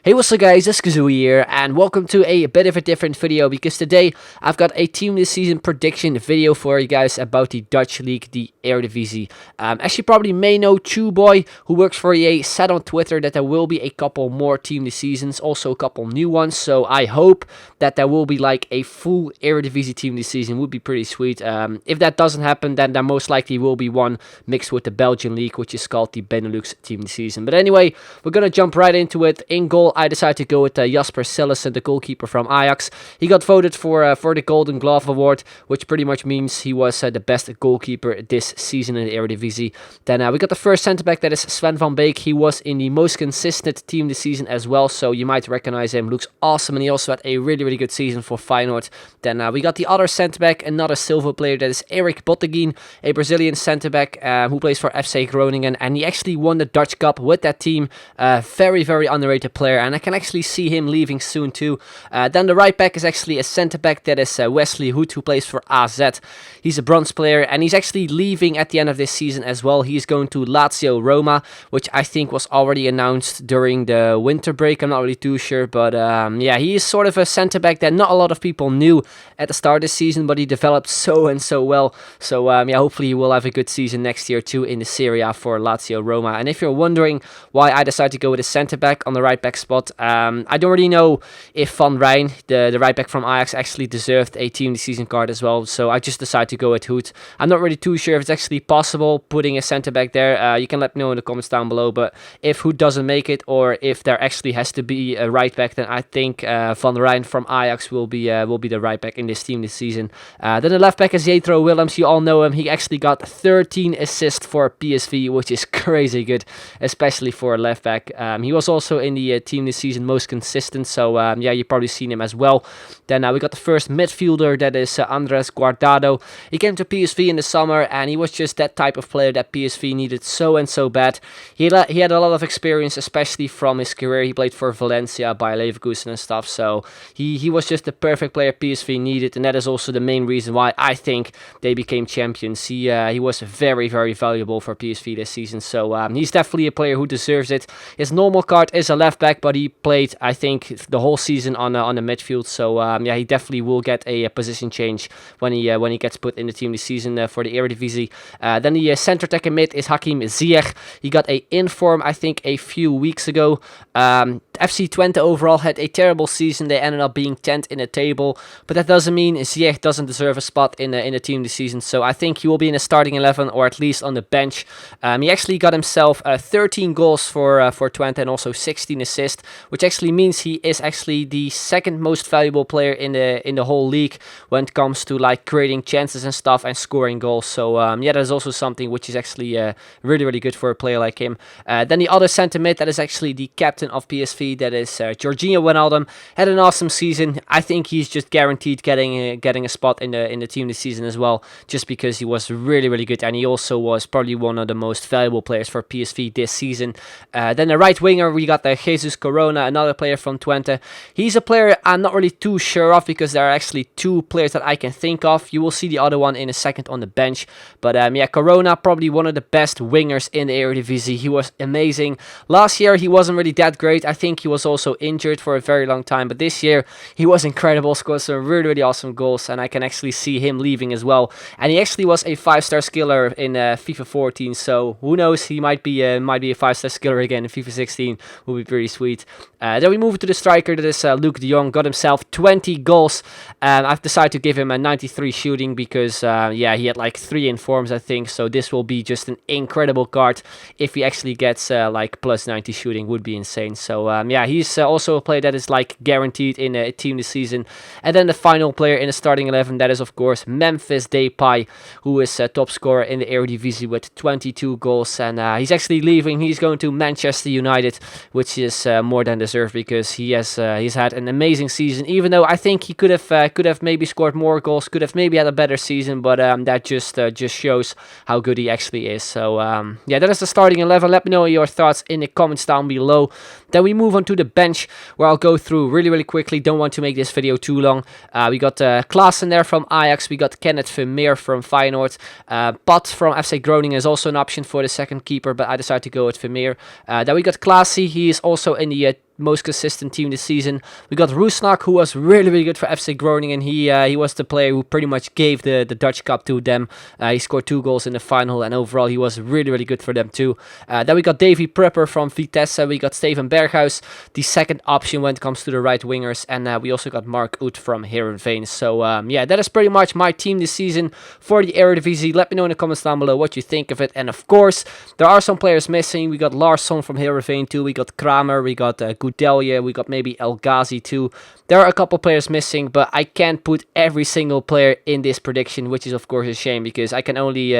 Hey, what's up guys, it's Kazoo here, and welcome to a bit of a different video, because today I've got a team this season prediction video for you guys about the Dutch league, the Eredivisie. As you probably may know, Boy, who works for EA, said on Twitter that there will be a couple more team this seasons, also a couple new ones, so I hope that there will be like a full Eredivisie team this season. Would be pretty sweet. If that doesn't happen, then there most likely will be one mixed with the Belgian league, which is called the Benelux team this season. But anyway, we're gonna jump right into it. In goal, I decided to go with Jasper Cillessen, the goalkeeper from Ajax. He got voted for the Golden Glove Award, which pretty much means he was the best goalkeeper this season in the Eredivisie. Then we got the first centre-back, that is Sven van Beek. He was in the most consistent team this season as well, so you might recognize him. Looks awesome, and he also had a really good season for Feyenoord. Then we got the other centre-back, another silver player, that is Erik Botteguin, a Brazilian centre-back who plays for FC Groningen, and he actually won the Dutch Cup with that team. Very underrated player, and I can actually see him leaving soon too. Then the right back is actually a centre back, that is Wesley Hood, who plays for AZ. He's a bronze player, and he's actually leaving at the end of this season as well. He's going to Lazio Roma, which I think was already announced during the winter break. I'm not really too sure, but yeah, he is sort of a centre back that not a lot of people knew at the start of this season, but he developed so well. So yeah, hopefully he will have a good season next year too in the Serie A for Lazio Roma. And if you're wondering why I decided to go with a centre back on the right back spot, I don't really know if Van Rijn, the right back from Ajax, actually deserved a team this season card as well, so I just decided to go with Hood. I'm not really too sure if it's actually possible putting a centre back there. You can let me know in the comments down below, but if Hood doesn't make it, or if there actually has to be a right back, then I think Van Rijn from Ajax will be the right back in this team this season. Then the left back is Jetro Willems. You all know him. He actually got 13 assists for PSV, which is crazy good, especially for a left back. He was also in the team this season most consistent, so yeah, you've probably seen him as well. Then we got the first midfielder, that is TOTS Guardado. He came to PSV in the summer, and he was just that type of player that PSV needed so bad. He had a lot of experience, especially from his career. He played for Valencia, Bayer Leverkusen and stuff, so he was just the perfect player PSV needed, and that is also the main reason why I think they became champions. He was very valuable for PSV this season, so he's definitely a player who deserves it. His normal card is a left back, but he played, I think, the whole season on the midfield, so yeah, he definitely will get a position change when he gets put in the team this season for the Eredivisie. Then the centre attacker mid is Hakim Ziyech. He got a inform, I think, a few weeks ago. FC Twente overall had a terrible season. They ended up being 10th in the table, but that doesn't mean Ziyech doesn't deserve a spot in the team this season, so I think he will be in the starting 11, or at least on the bench. He actually got himself 13 goals for Twente, and also 16 assists, which actually means he is actually the second most valuable player in the whole league when it comes to like creating chances and stuff and scoring goals. So yeah, that is also something which is actually really good for a player like him. Then the other centre mid, that is actually the captain of PSV, that is Jorginho Wijnaldum. Had an awesome season. I think he's just guaranteed getting a spot in the team this season as well, just because he was really good, and he also was probably one of the most valuable players for PSV this season. Then the right winger, we got the Jesus Corona, another player from Twente. He's a player I'm not really too sure of, because there are actually two players that I can think of. You will see the other one in a second on the bench, but yeah, Corona, probably one of the best wingers in the Eredivisie. He was amazing. Last year he wasn't really that great. I think he was also injured for a very long time, but this year he was incredible, scored some really awesome goals, and I can actually see him leaving as well. And he actually was a 5-star skiller in FIFA 14, so who knows, he might be a 5-star skiller again in FIFA 16. Will be pretty sweet. Then we move to the striker, that is Luke de Jong. Got himself 20 goals. I've decided to give him a 93 shooting, because yeah, he had like 3 informs, I think, so this will be just an incredible card. If he actually gets like plus 90 shooting, would be insane. So yeah, he's also a player that is like guaranteed in a team this season. And then the final player in the starting 11, that is of course Memphis Depay, who is top scorer in the Eredivisie with 22 goals, and he's actually leaving. He's going to Manchester United, which is more than deserved, because he's had an amazing season, even though I think he could have maybe scored more goals, could have maybe had a better season, but that just shows how good he actually is. So yeah, that is the starting 11. Let me know your thoughts in the comments down below. Then we move on to the bench, where I'll go through really quickly. Don't want to make this video too long. We got Klaassen there from Ajax. We got Kenneth Vermeer from Feyenoord. Pat from FC Groningen is also an option for the second keeper, but I decided to go with Vermeer. Then we got Klaassen. He is also in the most consistent team this season. We got Roesnak, who was really good for FC Groningen. He was the player who pretty much gave the Dutch Cup to them. He scored 2 goals in the final, and overall he was really good for them too. Then we got Davy Prepper from Vitesse. We got Steven Berghuis, the second option when it comes to the right wingers, and we also got Mark Oet from Heerenveen. So yeah, that is pretty much my team this season for the Eredivisie. Let me know in the comments down below what you think of it. And of course, there are some players missing. We got Larsson from Heerenveen too. We got Kramer. We got Goudelje. We got maybe El Ghazi too. There are a couple players missing, but I can't put every single player in this prediction, which is of course a shame because I can only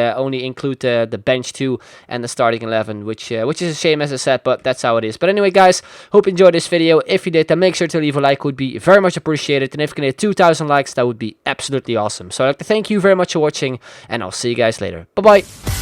include the bench too and the starting 11, which is a shame, as I said, but that's how it is. But anyway, guys, hope you enjoyed this video. If you did, then make sure to leave a like. Would be very much appreciated. And if you can hit 2,000 likes, that would be absolutely awesome. So I'd like to thank you very much for watching, and I'll see you guys later. Bye bye.